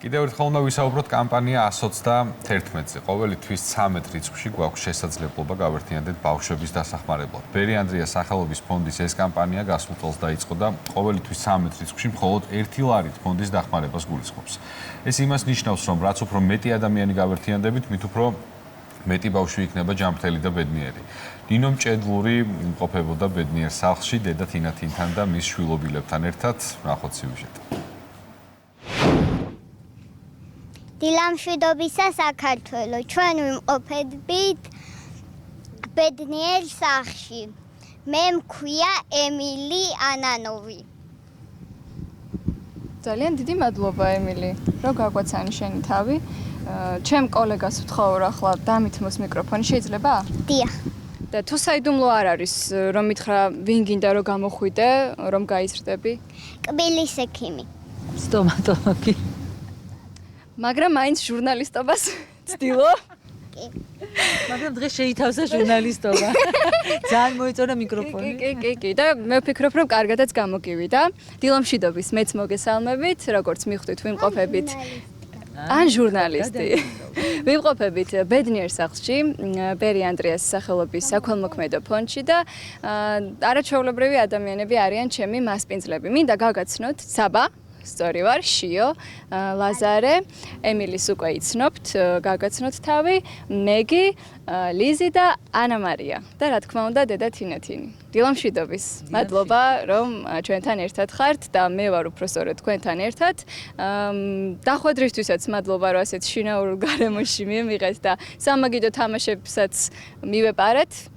კიდევ ერთხელ უნდა ვისაუბროთ კამპანია 121-ზე. ყოველი თვის 13 რიცხვში გვაქვს შესაძლებლობა გავერთიანდეთ ბავშვების დასახმარებლად. ბერი ანდრიას სახელობის ფონდის ეს კამპანია გასულ წელს დაიწყო და ყოველი თვის 13 რიცხვში მხოლოდ 1 ლარით ფონდის დახმარებას გულისხმობს. ეს იმას ნიშნავს, რომ რაც უფრო მეტი ადამიანი გავერთიანდებით, მით უფრო მეტი ბავშვი იქნება ჯანმრთელი და ბედნიერი. ნინო მჭედლური იმყოფებოდა ბედნიერ სახლში დედა თინათინთან და მის შვილობილებთან ერთად. ნახოთ სიუჟეტი. დილამშვიდობისა საქართველო, ჩვენ ვიმყოფებით ბედნიერ სახლში. მე მქვია ემილი ანანოვი. ძალიან დიდი მადლობა ემილი, რომ გაგვაცანი შენი თავი. ჩემ კოლეგას ვთხოვარ ახლა დამითმოს მიკროფონი, შეიძლება? დიახ. და თუ საიდუმლო არ არის, რომ მითხრა ვინ გინდა რომ გამოხვიდე, რომ გაიზრდები? კბილის ექიმი. სტომატოლოგი. მაგრამ მაინც ჟურნალისტობას ვცდილო. მაგრამ დღეს შეითავსა ჟურნალისტობა. ძალიან მოიწონა მიკროფონი. კი. და მე ვფიქრობ, რომ კარგადაც გამოგივიდა. დილამშვიდობის მეც მოგესალმებით, როგორც მიხვდით, ვიმყოფებით ან ჟურნალისტი. ვიმყოფებით ბედნიერ სახლში, ბერი ანდრიას სახელობის საქველმოქმედო ფონდში და არაჩვეულებრივი ადამიანები არიან ჩემი მასპინძლები. მინდა გაგაცნოთ საბა სწორი ვარ, შიო, ლაზარე, ემილის უკვე იცნობთ, გაგაცნოთ თავი, მეგი, ლიზი და ანა მარია და რა თქმა უნდა დედა თინათინი. დილამშვიდობის. მადლობა, რომ ჩვენთან ერთად ხართ და მე ვარ უფრო სწორედ თქვენთან ერთად. დახვედრისთვისაც მადლობა, რომ ასეთ შინაურ გარემოში მივიღეთ და სამაგიდო თამაშებსაც მივეპარეთ.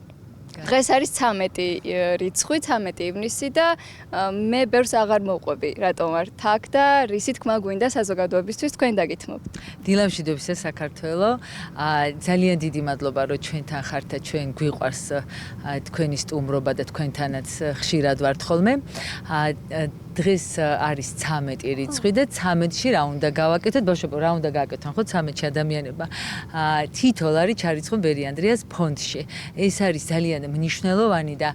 დღეს არის 13 რიცხვი, 13 ივნისი და მე ბევრს აღარ მოვყვები, რატომ ვარ თაქ და რისი თქმა გვინდა საზოგადოებისთვის თქვენ დაგითმობთ. დილამშვიდობისა საქართველო. ძალიან დიდი მადლობა, რომ ჩვენთან ხართ და ჩვენ გვიყვარს თქვენი სტუმრობა და თქვენთანაც ხშირად ვართ ხოლმე. დღეს არის 13 რიცხვი და 13-ში რა უნდა გავაკეთოთ? ბავშვებო, რა უნდა გააკეთონ? ხო, 13-ში ადამიანებმა 1 ლარი ჩარიცხონ ბერი ანდრიას ფონდში. ეს არის ძალიან მნიშვნელოვანი და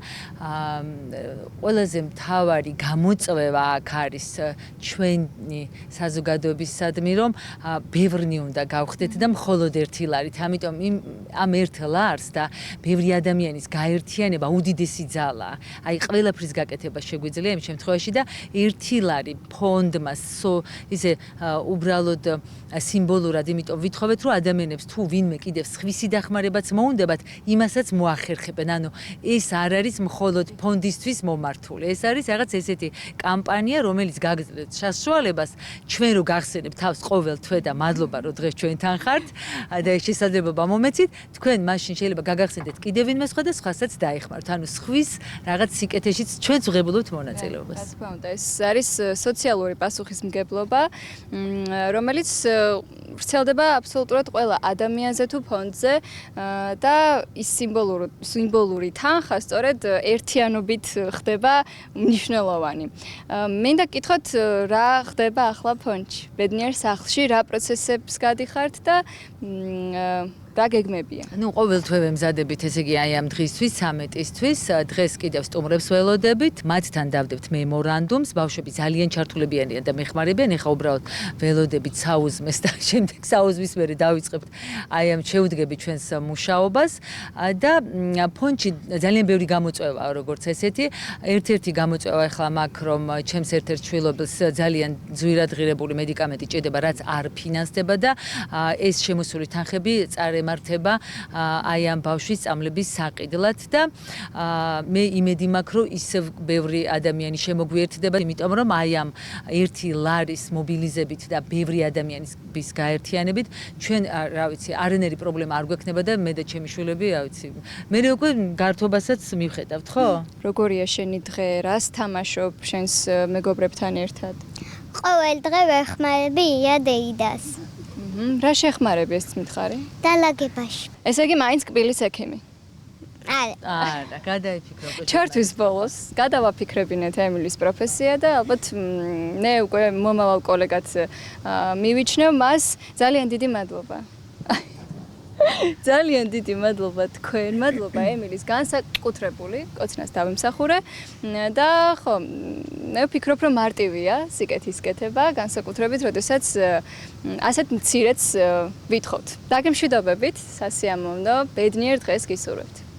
ყველაზე მთავარი გამოწვევა აქ არის ჩვენი საზოგადოებისადმი, რომ ბევრნი უნდა გავხდეთ და მხოლოდ 1 ლარით. ამიტომ ამ 1 ლარს და ბევრი ადამიანის გაერთიანება უდიდესი ძალაა. აი, ყველაფრის გაკეთება შეგვიძლია იმ შემთხვევაში და 1 ლარი ფონდმა ისე უბრალოდ სიმბოლურად, იმიტომ ვითხოვეთ, რომ ადამიანებს თუ ვინმე კიდევ სხვისი დახმარებაც მოუნდებათ, იმასაც მოახერხებენ. ანუ ეს არ არის მხოლოდ ფონდისთვის მომართული. ეს არის რაღაც ესეთი კამპანია, რომელიც გაგძლევთ საშუალებას ჩვენ რო გახსენებთ თავს ყოველ თვე და მადლობა, რომ დღეს ჩვენთან ხართ და ეს შესაძლებლობა მომეცით, თქვენ მაშინ შეიძლება გაგახსენდეთ კიდევ ვინმე სხვა და სხვასაც დაეხმაროთ. ანუ სხვის რაღაც სიკეთეშიც ჩვენც ვღებულობთ მონაწილეობას. რა თქმა უნდა, ეს არის სოციალური პასუხისმგებლობა, რომელიც ვრცელდება აბსოლუტურად ყველა ადამიანზე თუ ფონდზე და ის სიმბოლური თანხა სწორედ ერთიანობით ხდება მნიშვნელოვანი. მინდა გკითხოთ, რა ხდება ახლა ფონდში, ბედნიერ სახლში, რა პროცესებს გადიხართ და რა გეგმებია? ნუ ყოველ თვე ვემზადებით, ესე იგი აი ამ დღისთვის, 13-ისთვის, დღეს კიდევ სტუმრებს ველოდებთ, მათთან დავდებთ მემორანდუმს, ბავშვები ძალიან ჩართულები არიან და მეხმარებიან, ეხა უბრალოდ ველოდებით საუზმეს და შემდეგ საუზმის მერე დავიწყებთ აი ამ შევდგები ჩვენს მუშაობას და ფონდში ძალიან ბევრი გამოწვევაა, როგორც ესეთი. ერთ-ერთი გამოწვევა ახლა მაქვს, რომ ჩემს ერთ-ერთ შვილობილს ძალიან ძვირადღირებული მედიკამენტი ჭირდება, რაც არ ფინანსდება და ეს შემოსული თანხები მართება აი ამ ბავშვის სწავლების საყიდლად და მე იმედი მაქვს, რომ ისევ ბევრი ადამიანი შემოგვიერთდება, იმიტომ რომ აი ამ 1 ლარის მობილიზებით და ბევრი ადამიანის გაერთიანებით ჩვენ რა ვიცი, არანაირი პრობლემა არ გვექნება და მე და ჩემი შვილები, რა ვიცი, მე უკვე გართობასაც მივხედავთ, ხო? როგორია შენი დღე, რას თამაშობ შენს მეგობრებთან ერთად? ყოველ დღე ვეხმარები ია დეიდას. რა შეხმარები ეს მითხარი? დალაგებაში. ესე იგი მაინც კბილის ექიმი. არა, გადაიფიქროთ. ჩართვის ბოლოს გადავაფიქრებინეთ ემილის პროფესია და ალბათ მე უკვე მომავალ კოლეგაც მივიჩნევ მას. ძალიან დიდი მადლობა. ძალიან დიდი მადლობა თქვენ, მადლობა ემილის განსაკუთრებული კოცნას დავიმსახურე და ხო, მე ვფიქრობ, რომ მარტივია სიკეთის კეთება, განსაკუთრებით, როდესაც ასეთ მცირეც ვითხოვთ. დაგემშვიდობებით, სასიამოვნო, ბედნიერ დღეს გისურვებთ.